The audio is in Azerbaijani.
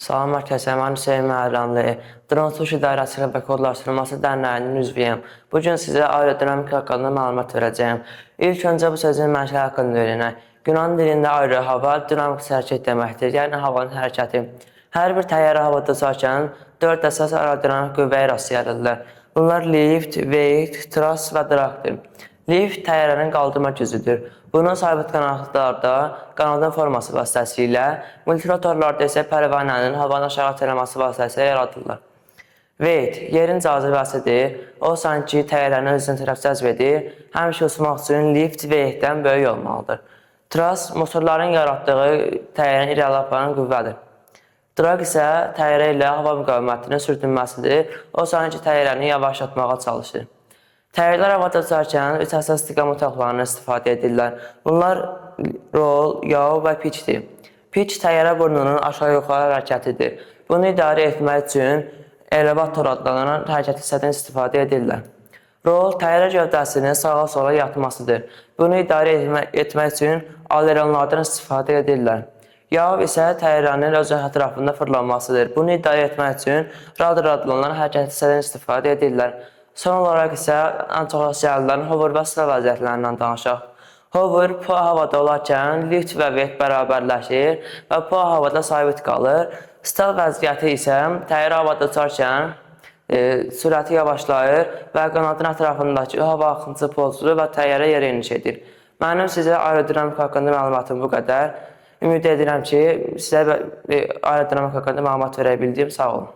Salam hər kəsə, mən Hüseyin Məhərrəmli. Drone Tuş İdarəsinin və Kodlaşdırılması Dərnəyinin üzvüyəm. Bugün sizə aerodinamika haqqında məlumat verəcəyim. İlk öncə bu sözün mənşəyi haqqında öyrənək. Yunan dilində aero hava dinamik hərəkət deməkdir, yəni havanın hərəkəti. Hər bir təyyarə havada uçarkən 4 əsas aerodinamik qüvvəyə rast gəlirlər. Bunlar lift, weight, thrust və dragdır. Lift təyyarənin qaldırma gücüdür. Bunun sabit qanadlarda qanadın forması vasitəsilə, multirotorlarda isə pərvanənin havanı aşağı atılması vasitəsilə yaradılır. Weight yerin cazibəsidir. O sanki təyyarəni özünə tərəf cəzb edir. Həmişə uçmaq üçün lift weightdən böyük olmalıdır. Thrust motorların yaratdığı təyyarəni irəli aparan qüvvədir. Drag isə təyyarə ilə hava müqavimətinin sürtünməsidir. O sanki təyyarəni yavaşlatmağa çalışır. Təyyarələr havada uçarkən 3 əsas istiqamət otaqlarından istifadə edirlər. Bunlar roll, yav və pitchdir. Pitch təyyarə burnunun aşağı-yuxarı hərəkətidir. Bunu idarə etmək üçün elevator adlanan hərəkət hissədən istifadə edirlər. Roll təyyarə gövdəsinin sağa-sola yatmasıdır. Bunu idarə etmək üçün aileronlardan istifadə edirlər. Yav isə təyyarənin öz ətrafında fırlanmasıdır. Bunu idarə etmək üçün radar adlanan hərəkət hissədən istifadə edirlər. Son olaraq isə ən çox rast gəlinən hover və sıra vəziyyətlərindən danışaq. Hover PUA havada olarkən lift və weight bərabərləşir və PUA havada sabit qalır. Stall vəziyyəti isə təyyarə havada uçarkən sürəti yavaşlayır və qanadın ətrafındakı hava axıntısı pozulur və təyyarə yerə eniş edir. Mənim sizə aerodinamika haqqında məlumatım bu qədər. Ümid edirəm ki, sizə aerodinamika haqqında məlumat verə bildim. Sağ olun.